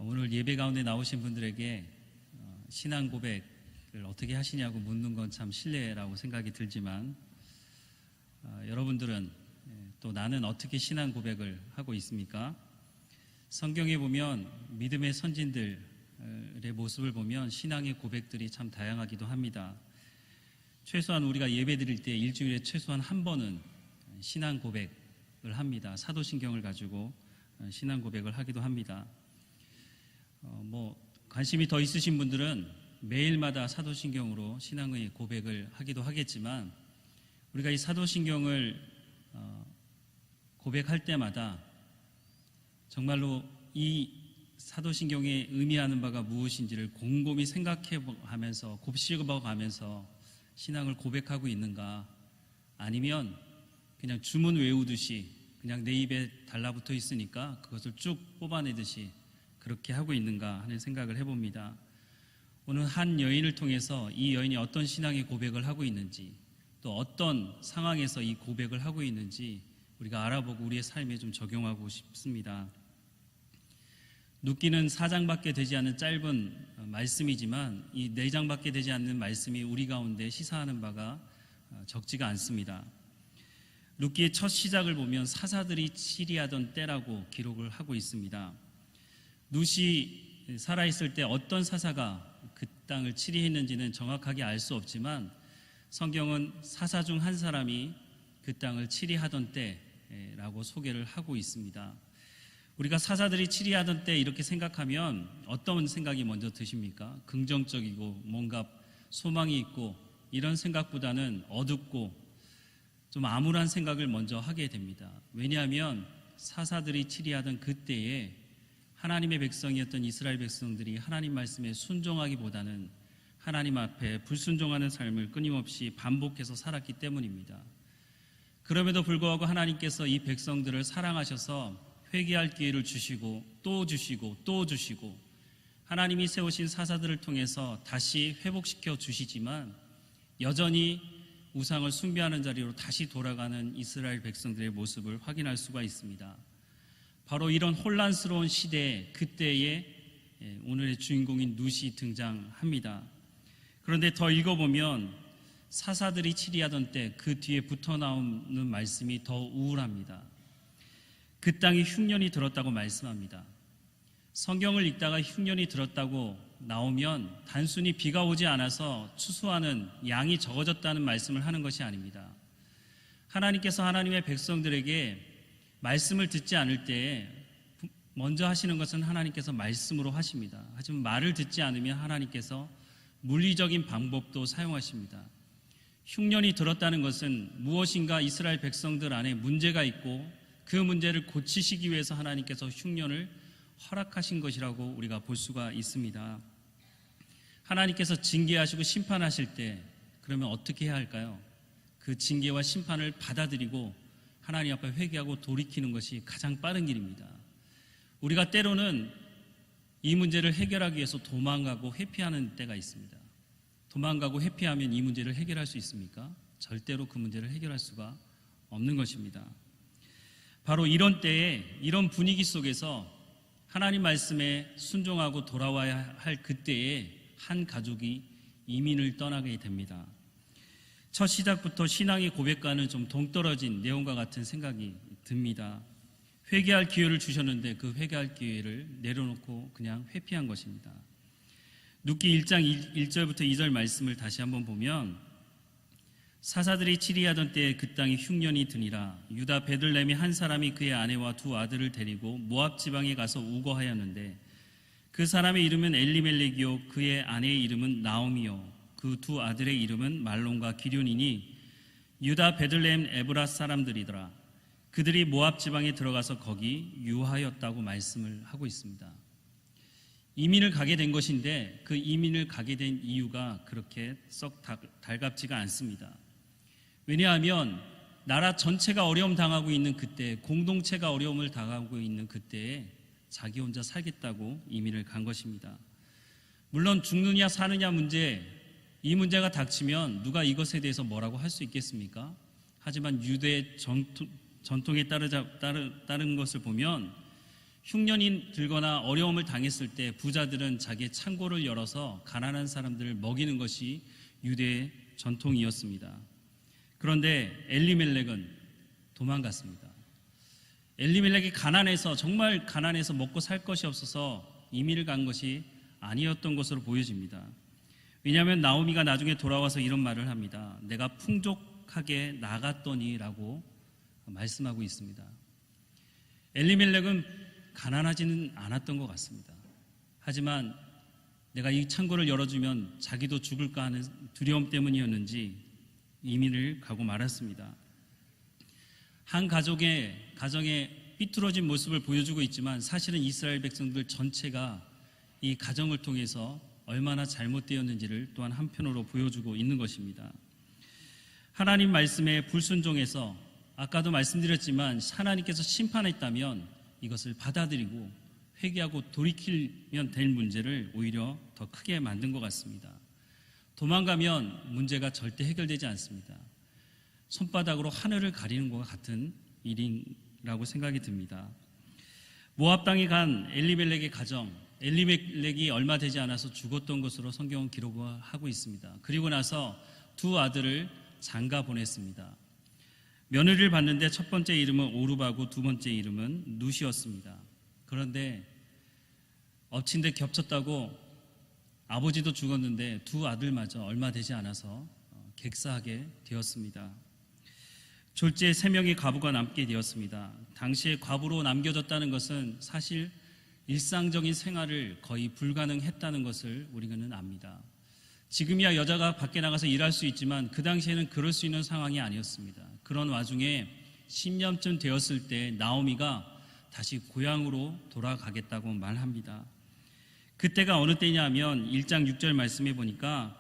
오늘 예배 가운데 나오신 분들에게 신앙 고백을 어떻게 하시냐고 묻는 건 참 실례라고 생각이 들지만 여러분들은 또 나는 어떻게 신앙 고백을 하고 있습니까? 성경에 보면 믿음의 선진들의 모습을 보면 신앙의 고백들이 참 다양하기도 합니다. 최소한 우리가 예배 드릴 때 일주일에 최소한 한 번은 신앙 고백을 합니다. 사도신경을 가지고 신앙 고백을 하기도 합니다. 관심이 더 있으신 분들은 매일마다 사도신경으로 신앙의 고백을 하기도 하겠지만 우리가 이 사도신경을 고백할 때마다 정말로 이 사도신경에 의미하는 바가 무엇인지를 곰곰이 생각해가면서 곱씹어가면서 신앙을 고백하고 있는가, 아니면 그냥 주문 외우듯이 그냥 내 입에 달라붙어 있으니까 그것을 쭉 뽑아내듯이 그렇게 하고 있는가 하는 생각을 해봅니다. 오늘 한 여인을 통해서 이 여인이 어떤 신앙의 고백을 하고 있는지, 또 어떤 상황에서 이 고백을 하고 있는지 우리가 알아보고 우리의 삶에 좀 적용하고 싶습니다. 눕기는 4장밖에 되지 않는 짧은 말씀이지만 이 4장밖에 되지 않는 말씀이 우리 가운데 시사하는 바가 적지가 않습니다. 눕기의 첫 시작을 보면 사사들이 치리하던 때라고 기록을 하고 있습니다. 룻이 살아있을 때 어떤 사사가 그 땅을 치리했는지는 정확하게 알 수 없지만 성경은 사사 중 한 사람이 그 땅을 치리하던 때라고 소개를 하고 있습니다. 우리가 사사들이 치리하던 때 이렇게 생각하면 어떤 생각이 먼저 드십니까? 긍정적이고 뭔가 소망이 있고 이런 생각보다는 어둡고 좀 암울한 생각을 먼저 하게 됩니다. 왜냐하면 사사들이 치리하던 그때에 하나님의 백성이었던 이스라엘 백성들이 하나님 말씀에 순종하기보다는 하나님 앞에 불순종하는 삶을 끊임없이 반복해서 살았기 때문입니다. 그럼에도 불구하고 하나님께서 이 백성들을 사랑하셔서 회개할 기회를 주시고 또 주시고 또 주시고 하나님이 세우신 사사들을 통해서 다시 회복시켜 주시지만 여전히 우상을 숭배하는 자리로 다시 돌아가는 이스라엘 백성들의 모습을 확인할 수가 있습니다. 바로 이런 혼란스러운 시대에 그때에 오늘의 주인공인 룻이 등장합니다. 그런데 더 읽어보면 사사들이 치리하던 때 그 뒤에 붙어 나오는 말씀이 더 우울합니다. 그 땅에 흉년이 들었다고 말씀합니다. 성경을 읽다가 흉년이 들었다고 나오면 단순히 비가 오지 않아서 추수하는 양이 적어졌다는 말씀을 하는 것이 아닙니다. 하나님께서 하나님의 백성들에게 말씀을 듣지 않을 때 먼저 하시는 것은 하나님께서 말씀으로 하십니다. 하지만 말을 듣지 않으면 하나님께서 물리적인 방법도 사용하십니다. 흉년이 들었다는 것은 무엇인가 이스라엘 백성들 안에 문제가 있고 그 문제를 고치시기 위해서 하나님께서 흉년을 허락하신 것이라고 우리가 볼 수가 있습니다. 하나님께서 징계하시고 심판하실 때 그러면 어떻게 해야 할까요? 그 징계와 심판을 받아들이고 하나님 앞에 회개하고 돌이키는 것이 가장 빠른 길입니다. 우리가 때로는 이 문제를 해결하기 위해서 도망가고 회피하는 때가 있습니다. 도망가고 회피하면 이 문제를 해결할 수 있습니까? 절대로 그 문제를 해결할 수가 없는 것입니다. 바로 이런 때에, 이런 분위기 속에서 하나님 말씀에 순종하고 돌아와야 할 그때에 한 가족이 이민을 떠나게 됩니다. 첫 시작부터 신앙의 고백과는 좀 동떨어진 내용과 같은 생각이 듭니다. 회개할 기회를 주셨는데 그 회개할 기회를 내려놓고 그냥 회피한 것입니다. 룻기 1장 1절부터 2절 말씀을 다시 한번 보면 사사들이 치리하던 때에 그 땅에 흉년이 드니라. 유다 베들레헴의 한 사람이 그의 아내와 두 아들을 데리고 모압 지방에 가서 우거하였는데 그 사람의 이름은 엘리멜렉이요 그의 아내의 이름은 나오미요 그 두 아들의 이름은 말론과 기럐이니 유다 베들레헴 에브라 사람들이더라. 그들이 모압 지방에 들어가서 거기 유하였다고 말씀을 하고 있습니다. 이민을 가게 된 것인데 그 이민을 가게 된 이유가 그렇게 썩 달갑지가 않습니다. 왜냐하면 나라 전체가 어려움 당하고 있는 그때, 공동체가 어려움을 당하고 있는 그때에 자기 혼자 살겠다고 이민을 간 것입니다. 물론 죽느냐 사느냐 문제, 이 문제가 닥치면 누가 이것에 대해서 뭐라고 할 수 있겠습니까? 하지만 유대 전통에 따른 것을 보면 흉년이 들거나 어려움을 당했을 때 부자들은 자기의 창고를 열어서 가난한 사람들을 먹이는 것이 유대의 전통이었습니다. 그런데 엘리멜렉은 도망갔습니다. 엘리멜렉이 정말 가난해서 먹고 살 것이 없어서 이민을 간 것이 아니었던 것으로 보여집니다. 왜냐하면 나오미가 나중에 돌아와서 이런 말을 합니다. 내가 풍족하게 나갔더니라고 말씀하고 있습니다. 엘리멜렉은 가난하지는 않았던 것 같습니다. 하지만 내가 이 창고를 열어주면 자기도 죽을까 하는 두려움 때문이었는지 이민을 가고 말았습니다. 한 가정의 삐뚤어진 모습을 보여주고 있지만 사실은 이스라엘 백성들 전체가 이 가정을 통해서 얼마나 잘못되었는지를 또한 한편으로 보여주고 있는 것입니다. 하나님 말씀에 불순종해서 아까도 말씀드렸지만 하나님께서 심판했다면 이것을 받아들이고 회개하고 돌이키면 될 문제를 오히려 더 크게 만든 것 같습니다. 도망가면 문제가 절대 해결되지 않습니다. 손바닥으로 하늘을 가리는 것과 같은 일이라고 생각이 듭니다. 모압 땅에 간 엘리멜렉의 가정, 엘리멜렉이 얼마 되지 않아서 죽었던 것으로 성경은 기록하고 있습니다. 그리고 나서 두 아들을 장가 보냈습니다. 며느리를 봤는데 첫 번째 이름은 오르바고 두 번째 이름은 룻이었습니다. 그런데 엎친 데 겹쳤다고 아버지도 죽었는데 두 아들마저 얼마 되지 않아서 객사하게 되었습니다. 졸지에 3명의 과부가 남게 되었습니다. 당시에 과부로 남겨졌다는 것은 사실 일상적인 생활을 거의 불가능했다는 것을 우리는 압니다. 지금이야 여자가 밖에 나가서 일할 수 있지만 그 당시에는 그럴 수 있는 상황이 아니었습니다. 그런 와중에 10년쯤 되었을 때 나오미가 다시 고향으로 돌아가겠다고 말합니다. 그때가 어느 때냐면 1장 6절 말씀해 보니까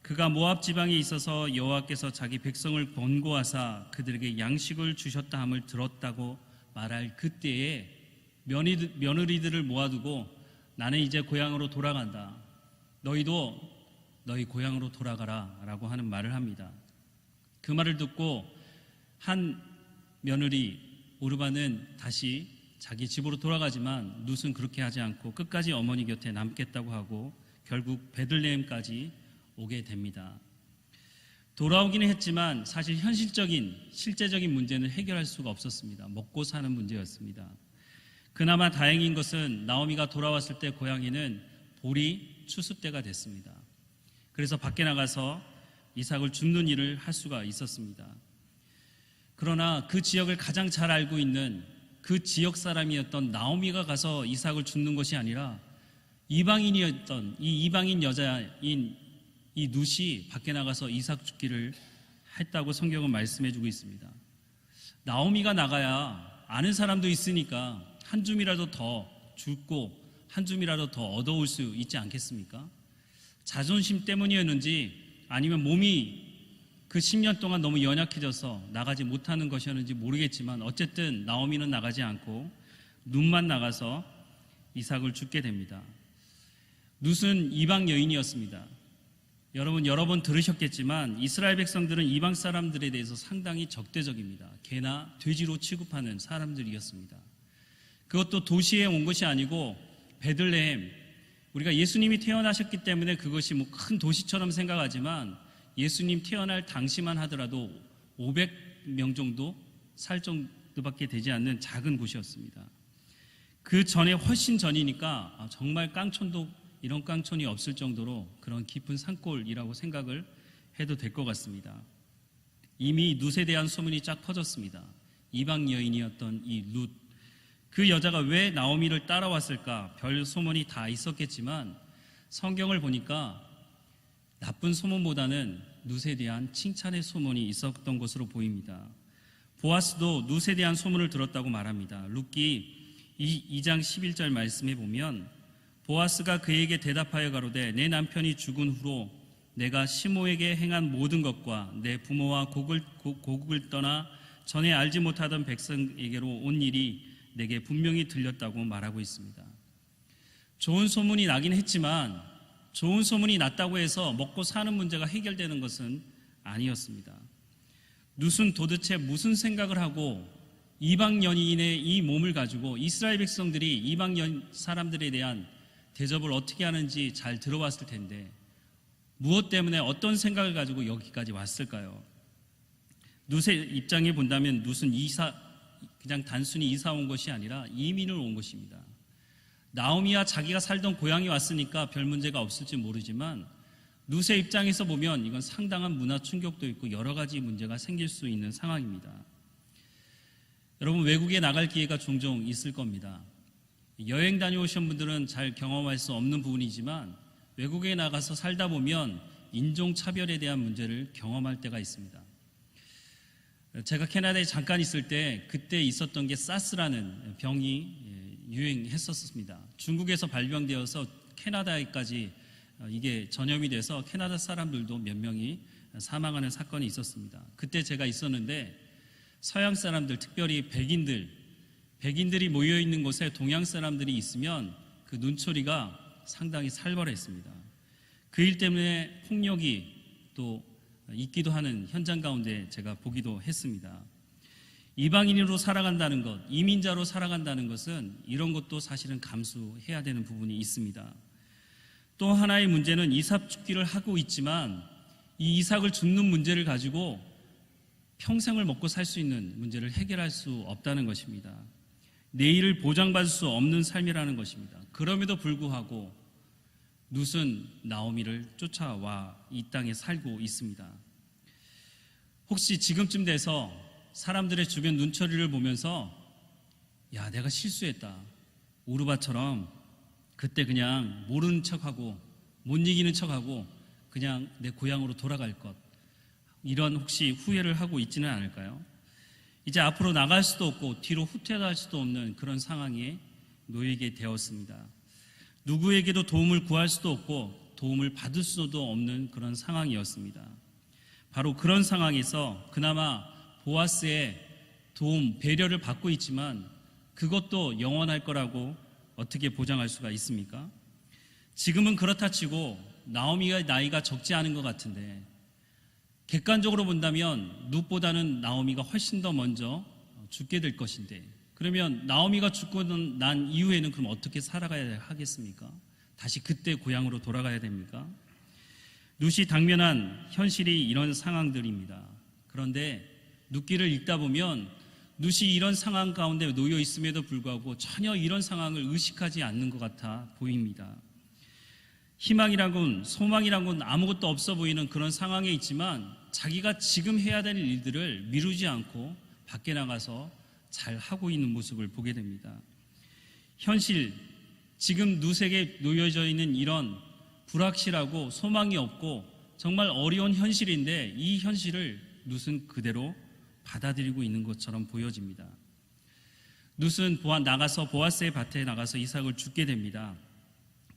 그가 모압 지방에 있어서 여호와께서 자기 백성을 권고하사 그들에게 양식을 주셨다 함을 들었다고 말할 그때에 며느리들을 모아두고 나는 이제 고향으로 돌아간다. 너희도 너희 고향으로 돌아가라 라고 하는 말을 합니다. 그 말을 듣고 한 며느리 오르바는 다시 자기 집으로 돌아가지만 룻은 그렇게 하지 않고 끝까지 어머니 곁에 남겠다고 하고 결국 베들레헴까지 오게 됩니다. 돌아오기는 했지만 사실 실제적인 문제는 해결할 수가 없었습니다. 먹고 사는 문제였습니다. 그나마 다행인 것은 나오미가 돌아왔을 때 고향에는 보리 추수 때가 됐습니다. 그래서 밖에 나가서 이삭을 줍는 일을 할 수가 있었습니다. 그러나 그 지역을 가장 잘 알고 있는 그 지역 사람이었던 나오미가 가서 이삭을 줍는 것이 아니라 이방인이었던 이 이방인 여자인 이 룻이 밖에 나가서 이삭 줍기를 했다고 성경은 말씀해주고 있습니다. 나오미가 나가야 아는 사람도 있으니까 한 줌이라도 더 줍고 한 줌이라도 더 얻어올 수 있지 않겠습니까? 자존심 때문이었는지 아니면 몸이 그 10년 동안 너무 연약해져서 나가지 못하는 것이었는지 모르겠지만 어쨌든 나오미는 나가지 않고 룻만 나가서 이삭을 줍게 됩니다. 룻은 이방 여인이었습니다. 여러분 여러 번 들으셨겠지만 이스라엘 백성들은 이방 사람들에 대해서 상당히 적대적입니다. 개나 돼지로 취급하는 사람들이었습니다. 그것도 도시에 온 것이 아니고 베들레헴, 우리가 예수님이 태어나셨기 때문에 그것이 뭐 큰 도시처럼 생각하지만 예수님 태어날 당시만 하더라도 500명 정도 살 정도밖에 되지 않는 작은 곳이었습니다. 그 전에 훨씬 전이니까 정말 깡촌도 이런 깡촌이 없을 정도로 그런 깊은 산골이라고 생각을 해도 될 것 같습니다. 이미 룻에 대한 소문이 쫙 퍼졌습니다. 이방 여인이었던 이 룻, 그 여자가 왜 나오미를 따라왔을까? 별 소문이 다 있었겠지만 성경을 보니까 나쁜 소문보다는 룻에 대한 칭찬의 소문이 있었던 것으로 보입니다. 보아스도 룻에 대한 소문을 들었다고 말합니다. 룻기 2장 11절 말씀에 보면 보아스가 그에게 대답하여 가로되 내 남편이 죽은 후로 내가 시모에게 행한 모든 것과 내 부모와 고국을 떠나 전에 알지 못하던 백성에게로 온 일이 내게 분명히 들렸다고 말하고 있습니다. 좋은 소문이 나긴 했지만 좋은 소문이 났다고 해서 먹고 사는 문제가 해결되는 것은 아니었습니다. 룻은 도대체 무슨 생각을 하고 이방 연인의 이 몸을 가지고 이스라엘 백성들이 이방 사람들에 대한 대접을 어떻게 하는지 잘 들어봤을 텐데 무엇 때문에 어떤 생각을 가지고 여기까지 왔을까요? 룻의 입장에 본다면 룻은 그냥 단순히 이사 온 것이 아니라 이민을 온 것입니다. 나오미와 자기가 살던 고향에 왔으니까 별 문제가 없을지 모르지만 룻의 입장에서 보면 이건 상당한 문화 충격도 있고 여러 가지 문제가 생길 수 있는 상황입니다. 여러분, 외국에 나갈 기회가 종종 있을 겁니다. 여행 다녀오신 분들은 잘 경험할 수 없는 부분이지만 외국에 나가서 살다 보면 인종차별에 대한 문제를 경험할 때가 있습니다. 제가 캐나다에 잠깐 있을 때 그때 있었던 게 사스라는 병이 유행했었습니다. 중국에서 발병되어서 캐나다에까지 이게 전염이 돼서 캐나다 사람들도 몇 명이 사망하는 사건이 있었습니다. 그때 제가 있었는데 서양 사람들, 특별히 백인들이 모여있는 곳에 동양 사람들이 있으면 그 눈초리가 상당히 살벌했습니다. 그 일 때문에 폭력이 또 있기도 하는 현장 가운데 제가 보기도 했습니다. 이방인으로 살아간다는 것, 이민자로 살아간다는 것은 이런 것도 사실은 감수해야 되는 부분이 있습니다. 또 하나의 문제는 이삭 죽기를 하고 있지만 이 이삭을 죽는 문제를 가지고 평생을 먹고 살 수 있는 문제를 해결할 수 없다는 것입니다. 내일을 보장받을 수 없는 삶이라는 것입니다. 그럼에도 불구하고 룻은 나오미를 쫓아와 이 땅에 살고 있습니다. 혹시 지금쯤 돼서 사람들의 주변 눈초리를 보면서 야, 내가 실수했다, 오르바처럼 그때 그냥 모르는 척하고 못 이기는 척하고 그냥 내 고향으로 돌아갈 것, 이런 혹시 후회를 하고 있지는 않을까요? 이제 앞으로 나갈 수도 없고 뒤로 후퇴할 수도 없는 그런 상황에 놓이게 되었습니다. 누구에게도 도움을 구할 수도 없고 도움을 받을 수도 없는 그런 상황이었습니다. 바로 그런 상황에서 그나마 보아스의 도움, 배려를 받고 있지만 그것도 영원할 거라고 어떻게 보장할 수가 있습니까? 지금은 그렇다 치고 나오미가 나이가 적지 않은 것 같은데 객관적으로 본다면 룻보다는 나오미가 훨씬 더 먼저 죽게 될 것인데, 그러면 나오미가 죽고 난 이후에는 그럼 어떻게 살아가야 하겠습니까? 다시 그때 고향으로 돌아가야 됩니까? 룻이 당면한 현실이 이런 상황들입니다. 그런데 룻기를 읽다 보면 룻이 이런 상황 가운데 놓여 있음에도 불구하고 전혀 이런 상황을 의식하지 않는 것 같아 보입니다. 희망이라곤 소망이라곤 아무것도 없어 보이는 그런 상황에 있지만 자기가 지금 해야 될 일들을 미루지 않고 밖에 나가서 잘 하고 있는 모습을 보게 됩니다. 현실, 지금 룻에게 놓여져 있는 이런 불확실하고 소망이 없고 정말 어려운 현실인데 이 현실을 룻은 그대로 받아들이고 있는 것처럼 보여집니다. 룻은 나가서 보아스의 밭에 나가서 이삭을 죽게 됩니다.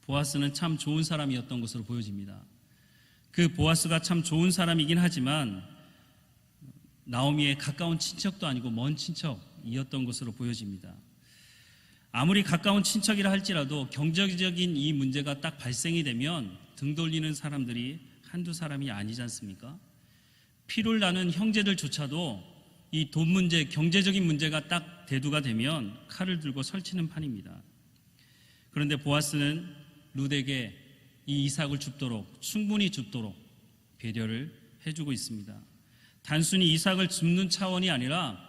보아스는 참 좋은 사람이었던 것으로 보여집니다. 그 보아스가 참 좋은 사람이긴 하지만 나오미의 가까운 친척도 아니고 먼 친척이었던 것으로 보여집니다. 아무리 가까운 친척이라 할지라도 경제적인 이 문제가 딱 발생이 되면 등 돌리는 사람들이 한두 사람이 아니지 않습니까? 피를 나는 형제들조차도 이 돈 문제, 경제적인 문제가 딱 대두가 되면 칼을 들고 설치는 판입니다. 그런데 보아스는 룻에게 이 이삭을 줍도록, 충분히 줍도록 배려를 해주고 있습니다. 단순히 이삭을 줍는 차원이 아니라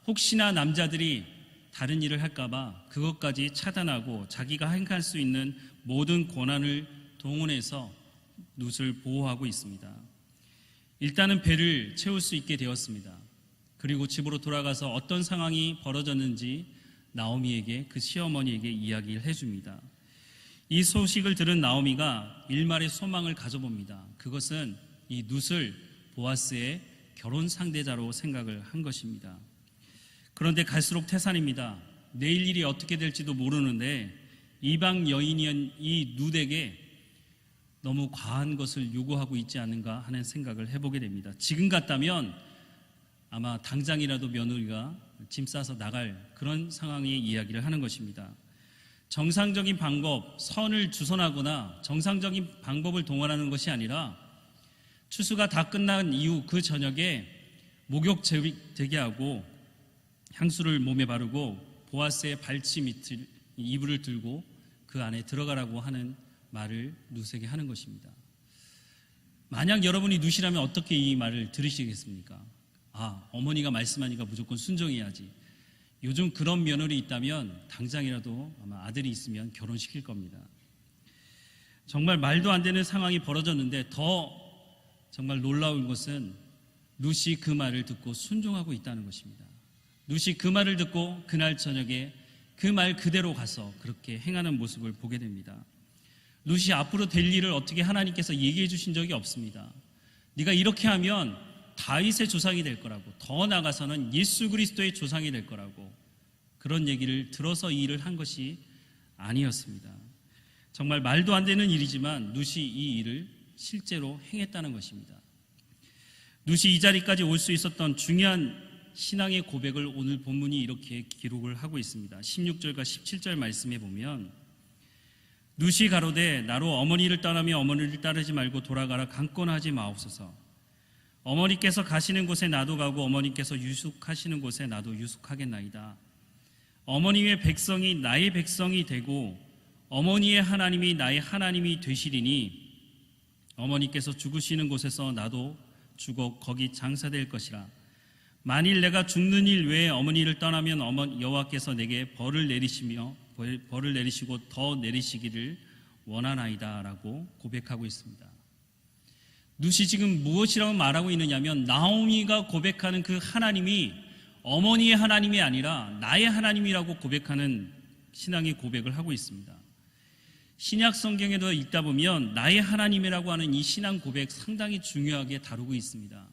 혹시나 남자들이 다른 일을 할까봐 그것까지 차단하고 자기가 행할 수 있는 모든 권한을 동원해서 룻을 보호하고 있습니다. 일단은 배를 채울 수 있게 되었습니다. 그리고 집으로 돌아가서 어떤 상황이 벌어졌는지 나오미에게, 그 시어머니에게 이야기를 해줍니다. 이 소식을 들은 나오미가 일말의 소망을 가져봅니다. 그것은 이 룻을 보아스의 결혼 상대자로 생각을 한 것입니다. 그런데 갈수록 태산입니다. 내일 일이 어떻게 될지도 모르는데 이방 여인인 이 룻에게 너무 과한 것을 요구하고 있지 않은가 하는 생각을 해보게 됩니다. 지금 같다면 아마 당장이라도 며느리가 짐 싸서 나갈 그런 상황의 이야기를 하는 것입니다. 정상적인 방법, 선을 주선하거나 정상적인 방법을 동원하는 것이 아니라 추수가 다 끝난 이후 그 저녁에 목욕 재개하고 향수를 몸에 바르고 보아스의 발치 밑을 이불을 들고 그 안에 들어가라고 하는 말을 룻에게 하는 것입니다. 만약 여러분이 룻이라면 어떻게 이 말을 들으시겠습니까? 어머니가 말씀하니까 무조건 순종해야지. 요즘 그런 며느리 있다면 당장이라도 아마 아들이 있으면 결혼시킬 겁니다. 정말 말도 안 되는 상황이 벌어졌는데 더 정말 놀라운 것은 룻이 그 말을 듣고 순종하고 있다는 것입니다. 룻이 그 말을 듣고 그날 저녁에 그 말 그대로 가서 그렇게 행하는 모습을 보게 됩니다. 룻이 앞으로 될 일을 어떻게 하나님께서 얘기해 주신 적이 없습니다. 네가 이렇게 하면 다윗의 조상이 될 거라고, 더 나아가서는 예수 그리스도의 조상이 될 거라고, 그런 얘기를 들어서 이 일을 한 것이 아니었습니다. 정말 말도 안 되는 일이지만 룻이 이 일을 실제로 행했다는 것입니다. 룻이 이 자리까지 올 수 있었던 중요한 신앙의 고백을 오늘 본문이 이렇게 기록을 하고 있습니다. 16절과 17절 말씀에 보면 룻이 가로되 나로 어머니를 떠나며 어머니를 따르지 말고 돌아가라 강권하지 마옵소서. 어머니께서 가시는 곳에 나도 가고 어머니께서 유숙하시는 곳에 나도 유숙하겠나이다. 어머니의 백성이 나의 백성이 되고 어머니의 하나님이 나의 하나님이 되시리니 어머니께서 죽으시는 곳에서 나도 죽어 거기 장사될 것이라. 만일 내가 죽는 일 외에 어머니를 떠나면 여호와께서 내게 벌을 내리시고 더 내리시기를 원하나이다 라고 고백하고 있습니다. 룻이 지금 무엇이라고 말하고 있느냐면 나오미가 고백하는 그 하나님이 어머니의 하나님이 아니라 나의 하나님이라고 고백하는 신앙의 고백을 하고 있습니다. 신약 성경에도 읽다 보면 나의 하나님이라고 하는 이 신앙 고백 상당히 중요하게 다루고 있습니다.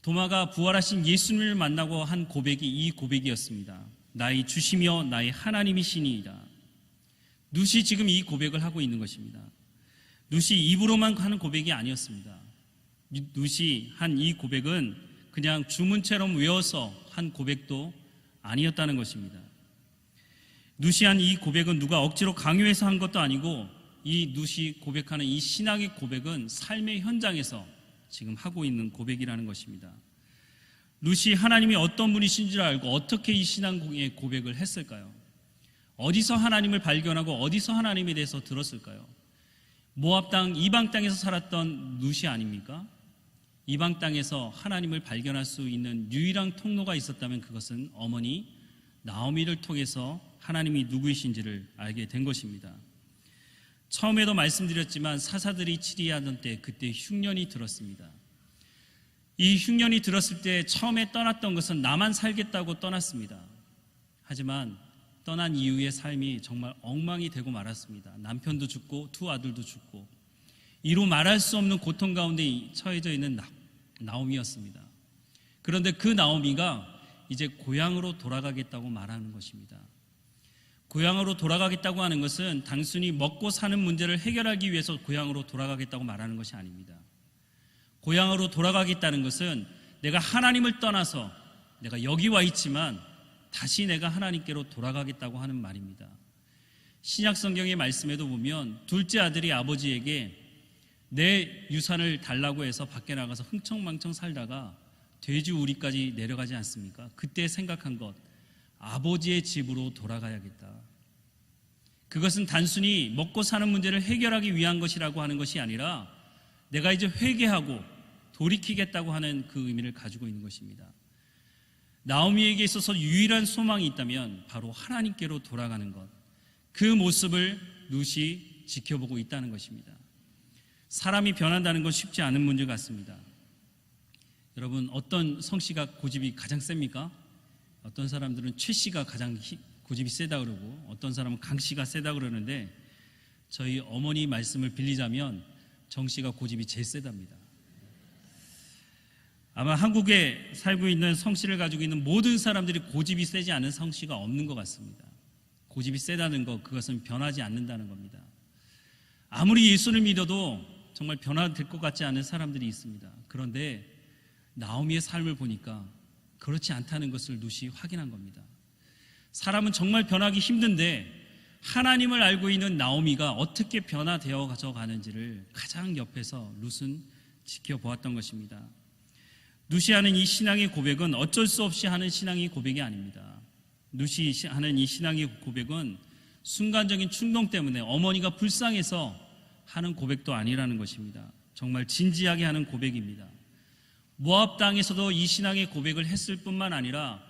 도마가 부활하신 예수님을 만나고 한 고백이 이 고백이었습니다. 나의 주시며 나의 하나님이시니이다. 룻이 지금 이 고백을 하고 있는 것입니다. 룻이 입으로만 하는 고백이 아니었습니다. 룻이 한 이 고백은 그냥 주문처럼 외워서 한 고백도 아니었다는 것입니다. 룻이 한 이 고백은 누가 억지로 강요해서 한 것도 아니고 이 룻이 고백하는 이 신앙의 고백은 삶의 현장에서 지금 하고 있는 고백이라는 것입니다. 룻이 하나님이 어떤 분이신 줄 알고 어떻게 이 신앙의 고백을 했을까요? 어디서 하나님을 발견하고 어디서 하나님에 대해서 들었을까요? 모압 땅, 이방 땅에서 살았던 룻이 아닙니까? 이방 땅에서 하나님을 발견할 수 있는 유일한 통로가 있었다면 그것은 어머니 나오미를 통해서 하나님이 누구이신지를 알게 된 것입니다. 처음에도 말씀드렸지만 사사들이 치리하던 때 그때 흉년이 들었습니다. 이 흉년이 들었을 때 처음에 떠났던 것은 나만 살겠다고 떠났습니다. 하지만 떠난 이후의 삶이 정말 엉망이 되고 말았습니다. 남편도 죽고 두 아들도 죽고 이루 말할 수 없는 고통 가운데 처해져 있는 나오미였습니다. 그런데 그 나오미가 이제 고향으로 돌아가겠다고 말하는 것입니다. 고향으로 돌아가겠다고 하는 것은 단순히 먹고 사는 문제를 해결하기 위해서 고향으로 돌아가겠다고 말하는 것이 아닙니다. 고향으로 돌아가겠다는 것은 내가 하나님을 떠나서 내가 여기 와 있지만 다시 내가 하나님께로 돌아가겠다고 하는 말입니다. 신약 성경의 말씀에도 보면 둘째 아들이 아버지에게 내 유산을 달라고 해서 밖에 나가서 흥청망청 살다가 돼지우리까지 내려가지 않습니까? 그때 생각한 것, 아버지의 집으로 돌아가야겠다. 그것은 단순히 먹고 사는 문제를 해결하기 위한 것이라고 하는 것이 아니라 내가 이제 회개하고 돌이키겠다고 하는 그 의미를 가지고 있는 것입니다. 나오미에게 있어서 유일한 소망이 있다면 바로 하나님께로 돌아가는 것, 그 모습을 룻이 지켜보고 있다는 것입니다. 사람이 변한다는 건 쉽지 않은 문제 같습니다. 여러분, 어떤 성씨가 고집이 가장 셉니까? 어떤 사람들은 최씨가 가장 고집이 세다 그러고 어떤 사람은 강씨가 세다 그러는데 저희 어머니 말씀을 빌리자면 정씨가 고집이 제일 세답니다. 아마 한국에 살고 있는 성씨를 가지고 있는 모든 사람들이 고집이 세지 않은 성씨가 없는 것 같습니다. 고집이 세다는 것, 그것은 변하지 않는다는 겁니다. 아무리 예수를 믿어도 정말 변화될 것 같지 않은 사람들이 있습니다. 그런데 나오미의 삶을 보니까 그렇지 않다는 것을 룻이 확인한 겁니다. 사람은 정말 변하기 힘든데 하나님을 알고 있는 나오미가 어떻게 변화되어 가는지를 가장 옆에서 룻은 지켜보았던 것입니다. 누시 하는 이 신앙의 고백은 어쩔 수 없이 하는 신앙의 고백이 아닙니다. 누시 하는 이 신앙의 고백은 순간적인 충동 때문에 어머니가 불쌍해서 하는 고백도 아니라는 것입니다. 정말 진지하게 하는 고백입니다. 모압 땅에서도 이 신앙의 고백을 했을 뿐만 아니라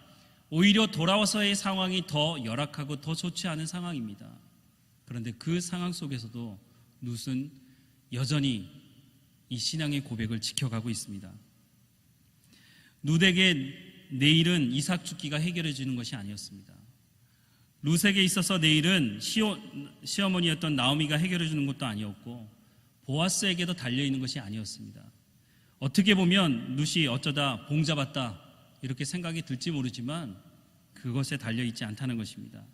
오히려 돌아와서의 상황이 더 열악하고 더 좋지 않은 상황입니다. 그런데 그 상황 속에서도 룻은 여전히 이 신앙의 고백을 지켜가고 있습니다. 룻에게 내일은 이삭 죽기가 해결해 주는 것이 아니었습니다. 룻에게 있어서 내일은 시어머니였던 나오미가 해결해 주는 것도 아니었고 보아스에게도 달려있는 것이 아니었습니다. 어떻게 보면 룻이 어쩌다 봉잡았다 이렇게 생각이 들지 모르지만 그것에 달려있지 않다는 것입니다.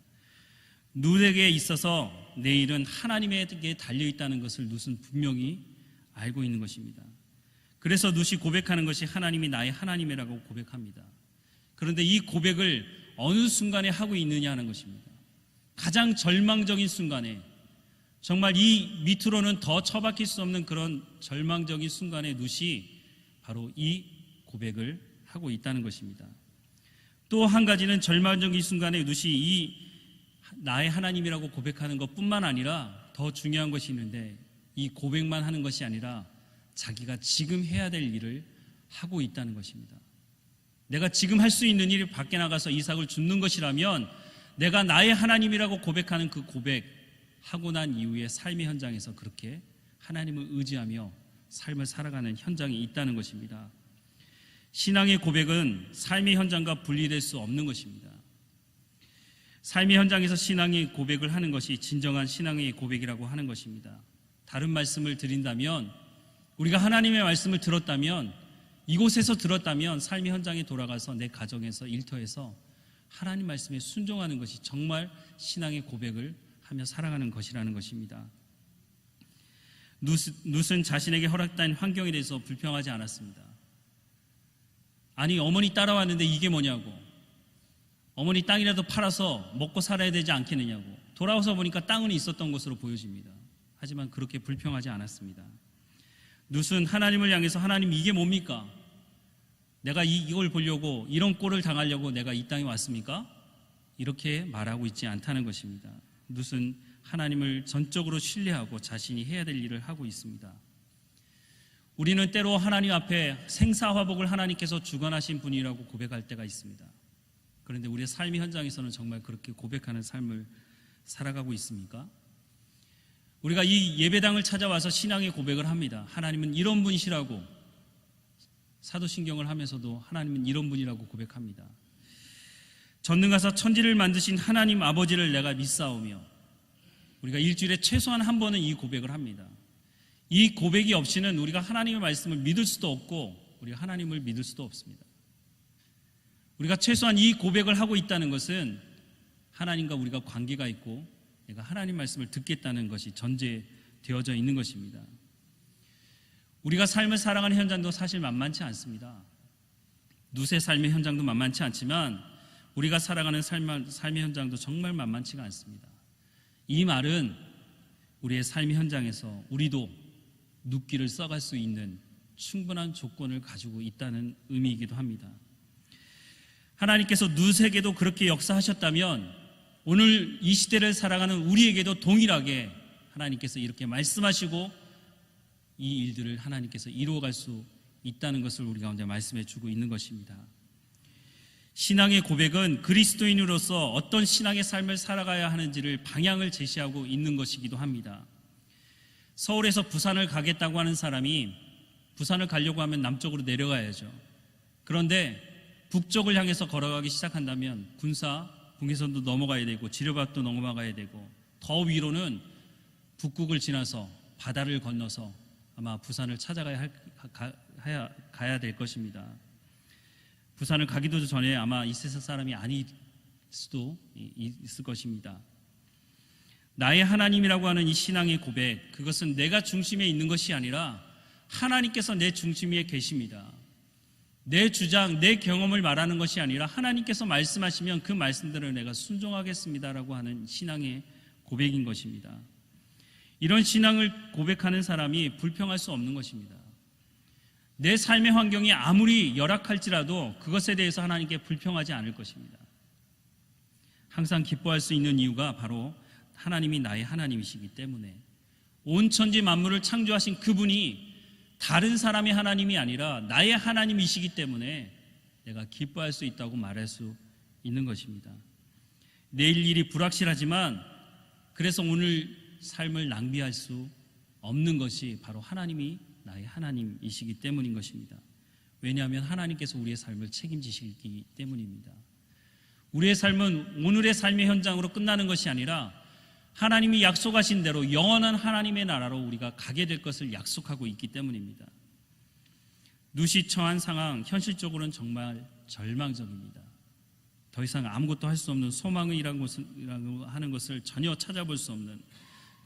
룻에게 있어서 내일은 하나님에게 달려있다는 것을 룻은 분명히 알고 있는 것입니다. 그래서 룻이 고백하는 것이 하나님이 나의 하나님이라고 고백합니다. 그런데 이 고백을 어느 순간에 하고 있느냐 하는 것입니다. 가장 절망적인 순간에, 정말 이 밑으로는 더 처박힐 수 없는 그런 절망적인 순간에 룻이 바로 이 고백을 하고 있다는 것입니다. 또 한 가지는 절망적인 순간에 룻이 이 나의 하나님이라고 고백하는 것뿐만 아니라 더 중요한 것이 있는데, 이 고백만 하는 것이 아니라 자기가 지금 해야 될 일을 하고 있다는 것입니다. 내가 지금 할 수 있는 일이 밖에 나가서 이삭을 줍는 것이라면 내가 나의 하나님이라고 고백하는 그 고백하고 난 이후에 삶의 현장에서 그렇게 하나님을 의지하며 삶을 살아가는 현장이 있다는 것입니다. 신앙의 고백은 삶의 현장과 분리될 수 없는 것입니다. 삶의 현장에서 신앙의 고백을 하는 것이 진정한 신앙의 고백이라고 하는 것입니다. 다른 말씀을 드린다면, 우리가 하나님의 말씀을 들었다면, 이곳에서 들었다면 삶의 현장에 돌아가서 내 가정에서, 일터에서 하나님 말씀에 순종하는 것이 정말 신앙의 고백을 하며 살아가는 것이라는 것입니다. 룻은 자신에게 허락된 환경에 대해서 불평하지 않았습니다. 아니, 어머니 따라왔는데 이게 뭐냐고, 어머니 땅이라도 팔아서 먹고 살아야 되지 않겠느냐고. 돌아와서 보니까 땅은 있었던 것으로 보여집니다. 하지만 그렇게 불평하지 않았습니다. 룻은 하나님을 향해서, 하나님 이게 뭡니까? 내가 이걸 보려고, 이런 꼴을 당하려고 내가 이 땅에 왔습니까? 이렇게 말하고 있지 않다는 것입니다. 룻은 하나님을 전적으로 신뢰하고 자신이 해야 될 일을 하고 있습니다. 우리는 때로 하나님 앞에 생사화복을 하나님께서 주관하신 분이라고 고백할 때가 있습니다. 그런데 우리의 삶의 현장에서는 정말 그렇게 고백하는 삶을 살아가고 있습니까? 우리가 이 예배당을 찾아와서 신앙의 고백을 합니다. 하나님은 이런 분이시라고, 사도신경을 하면서도 하나님은 이런 분이라고 고백합니다. 전능하사 천지를 만드신 하나님 아버지를 내가 믿사오며, 우리가 일주일에 최소한 한 번은 이 고백을 합니다. 이 고백이 없이는 우리가 하나님의 말씀을 믿을 수도 없고 우리가 하나님을 믿을 수도 없습니다. 우리가 최소한 이 고백을 하고 있다는 것은 하나님과 우리가 관계가 있고 내가 하나님 말씀을 듣겠다는 것이 전제되어져 있는 것입니다. 우리가 삶을 살아가는 현장도 사실 만만치 않습니다. 룻의 삶의 현장도 만만치 않지만 우리가 살아가는 삶의 현장도 정말 만만치가 않습니다. 이 말은 우리의 삶의 현장에서 우리도 룻기를 써갈 수 있는 충분한 조건을 가지고 있다는 의미이기도 합니다. 하나님께서 룻에게도 그렇게 역사하셨다면 오늘 이 시대를 살아가는 우리에게도 동일하게 하나님께서 이렇게 말씀하시고 이 일들을 하나님께서 이루어갈 수 있다는 것을 우리 가운데 말씀해 주고 있는 것입니다. 신앙의 고백은 그리스도인으로서 어떤 신앙의 삶을 살아가야 하는지를 방향을 제시하고 있는 것이기도 합니다. 서울에서 부산을 가겠다고 하는 사람이 부산을 가려고 하면 남쪽으로 내려가야죠. 그런데 북쪽을 향해서 걸어가기 시작한다면 군계선도 넘어가야 되고 지려밭도 넘어가야 되고 더 위로는 북극을 지나서 바다를 건너서 아마 부산을 찾아가야 가야 될 것입니다. 부산을 가기도 전에 아마 이 세상 사람이 아닐 수도 있을 것입니다. 나의 하나님이라고 하는 이 신앙의 고백, 그것은 내가 중심에 있는 것이 아니라 하나님께서 내 중심에 계십니다. 내 주장, 내 경험을 말하는 것이 아니라 하나님께서 말씀하시면 그 말씀대로 내가 순종하겠습니다라고 하는 신앙의 고백인 것입니다. 이런 신앙을 고백하는 사람이 불평할 수 없는 것입니다. 내 삶의 환경이 아무리 열악할지라도 그것에 대해서 하나님께 불평하지 않을 것입니다. 항상 기뻐할 수 있는 이유가 바로 하나님이 나의 하나님이시기 때문에, 온 천지 만물을 창조하신 그분이 다른 사람의 하나님이 아니라 나의 하나님이시기 때문에 내가 기뻐할 수 있다고 말할 수 있는 것입니다. 내일 일이 불확실하지만 그래서 오늘 삶을 낭비할 수 없는 것이 바로 하나님이 나의 하나님이시기 때문인 것입니다. 왜냐하면 하나님께서 우리의 삶을 책임지시기 때문입니다. 우리의 삶은 오늘의 삶의 현장으로 끝나는 것이 아니라 하나님이 약속하신 대로 영원한 하나님의 나라로 우리가 가게 될 것을 약속하고 있기 때문입니다. 누시 처한 상황, 현실적으로는 정말 절망적입니다. 더 이상 아무것도 할 수 없는 소망이라고 하는 것을 전혀 찾아볼 수 없는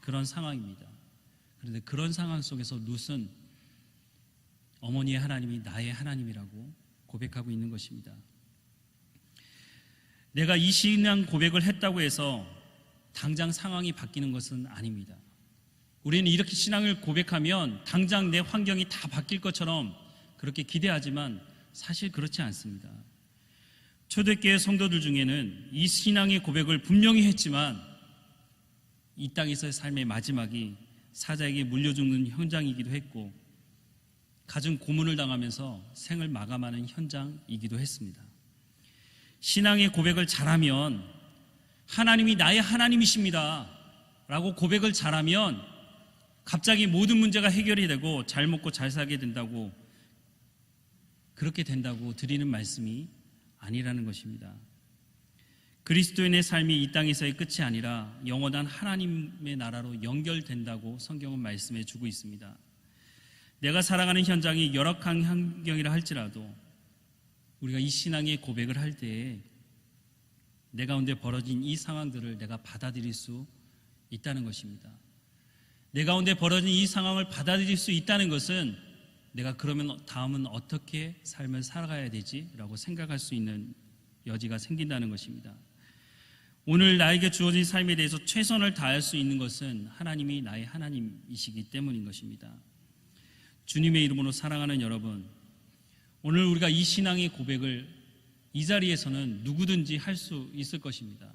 그런 상황입니다. 그런데 그런 상황 속에서 룻은 어머니의 하나님이 나의 하나님이라고 고백하고 있는 것입니다. 내가 이 신앙 고백을 했다고 해서 당장 상황이 바뀌는 것은 아닙니다. 우리는 이렇게 신앙을 고백하면 당장 내 환경이 다 바뀔 것처럼 그렇게 기대하지만 사실 그렇지 않습니다. 초대교회 성도들 중에는 이 신앙의 고백을 분명히 했지만 이 땅에서의 삶의 마지막이 사자에게 물려 죽는 현장이기도 했고, 갖은 고문을 당하면서 생을 마감하는 현장이기도 했습니다. 신앙의 고백을 잘하면 하나님이 나의 하나님이십니다 라고 고백을 잘하면 갑자기 모든 문제가 해결이 되고 잘 먹고 잘 살게 된다고, 그렇게 된다고 드리는 말씀이 아니라는 것입니다. 그리스도인의 삶이 이 땅에서의 끝이 아니라 영원한 하나님의 나라로 연결된다고 성경은 말씀해 주고 있습니다. 내가 살아가는 현장이 열악한 환경이라 할지라도 우리가 이 신앙의 고백을 할 때에 내 가운데 벌어진 이 상황들을 내가 받아들일 수 있다는 것입니다. 내 가운데 벌어진 이 상황을 받아들일 수 있다는 것은 내가 그러면 다음은 어떻게 삶을 살아가야 되지? 라고 생각할 수 있는 여지가 생긴다는 것입니다. 오늘 나에게 주어진 삶에 대해서 최선을 다할 수 있는 것은 하나님이 나의 하나님이시기 때문인 것입니다. 주님의 이름으로 사랑하는 여러분, 오늘 우리가 이 신앙의 고백을 이 자리에서는 누구든지 할 수 있을 것입니다.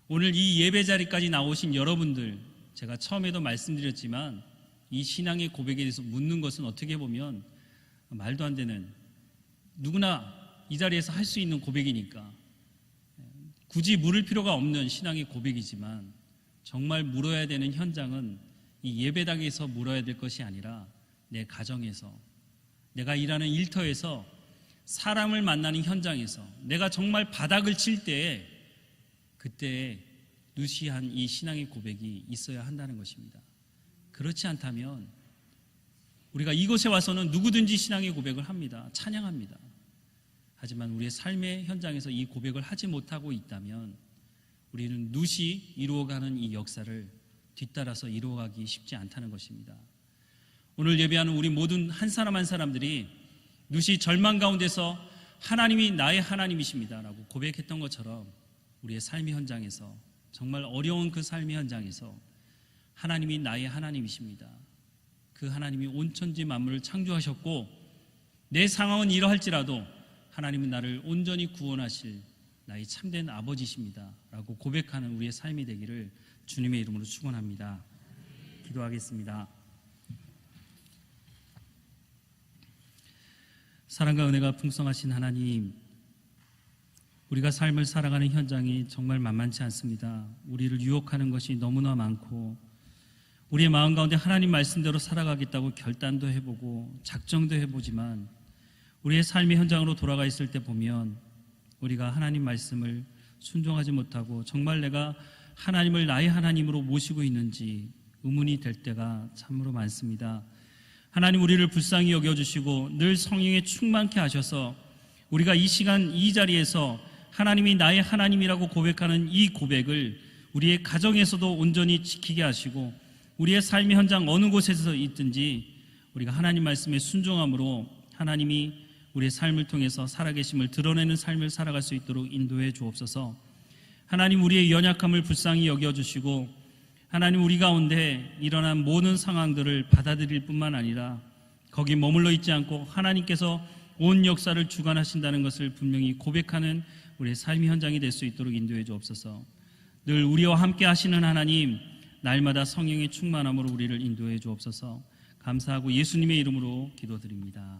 오늘 이 예배 자리까지 나오신 여러분들, 제가 처음에도 말씀드렸지만 이 신앙의 고백에 대해서 묻는 것은 어떻게 보면 말도 안 되는, 누구나 이 자리에서 할 수 있는 고백이니까 굳이 물을 필요가 없는 신앙의 고백이지만, 정말 물어야 되는 현장은 이 예배당에서 물어야 될 것이 아니라 내 가정에서, 내가 일하는 일터에서, 사람을 만나는 현장에서, 내가 정말 바닥을 칠 때에 그때에 누시한 이 신앙의 고백이 있어야 한다는 것입니다. 그렇지 않다면 우리가 이곳에 와서는 누구든지 신앙의 고백을 합니다. 찬양합니다. 하지만 우리의 삶의 현장에서 이 고백을 하지 못하고 있다면 우리는 룻이 이루어가는 이 역사를 뒤따라서 이루어가기 쉽지 않다는 것입니다. 오늘 예배하는 우리 모든 한 사람 한 사람들이 룻이 절망 가운데서 하나님이 나의 하나님이십니다 라고 고백했던 것처럼 우리의 삶의 현장에서, 정말 어려운 그 삶의 현장에서 하나님이 나의 하나님이십니다. 그 하나님이 온 천지 만물을 창조하셨고 내 상황은 이러할지라도 하나님은 나를 온전히 구원하실 나의 참된 아버지십니다 라고 고백하는 우리의 삶이 되기를 주님의 이름으로 축원합니다. 기도하겠습니다. 사랑과 은혜가 풍성하신 하나님, 우리가 삶을 살아가는 현장이 정말 만만치 않습니다. 우리를 유혹하는 것이 너무나 많고 우리의 마음 가운데 하나님 말씀대로 살아가겠다고 결단도 해보고 작정도 해보지만 우리의 삶의 현장으로 돌아가 있을 때 보면 우리가 하나님 말씀을 순종하지 못하고 정말 내가 하나님을 나의 하나님으로 모시고 있는지 의문이 될 때가 참으로 많습니다. 하나님, 우리를 불쌍히 여겨주시고 늘 성령에 충만케 하셔서 우리가 이 시간 이 자리에서 하나님이 나의 하나님이라고 고백하는 이 고백을 우리의 가정에서도 온전히 지키게 하시고 우리의 삶의 현장 어느 곳에서 있든지 우리가 하나님 말씀에 순종함으로 하나님이 우리의 삶을 통해서 살아계심을 드러내는 삶을 살아갈 수 있도록 인도해 주옵소서. 하나님, 우리의 연약함을 불쌍히 여겨주시고 하나님, 우리 가운데 일어난 모든 상황들을 받아들일 뿐만 아니라 거기 머물러 있지 않고 하나님께서 온 역사를 주관하신다는 것을 분명히 고백하는 우리의 삶의 현장이 될 수 있도록 인도해 주옵소서. 늘 우리와 함께 하시는 하나님, 날마다 성령의 충만함으로 우리를 인도해 주옵소서. 감사하고 예수님의 이름으로 기도드립니다.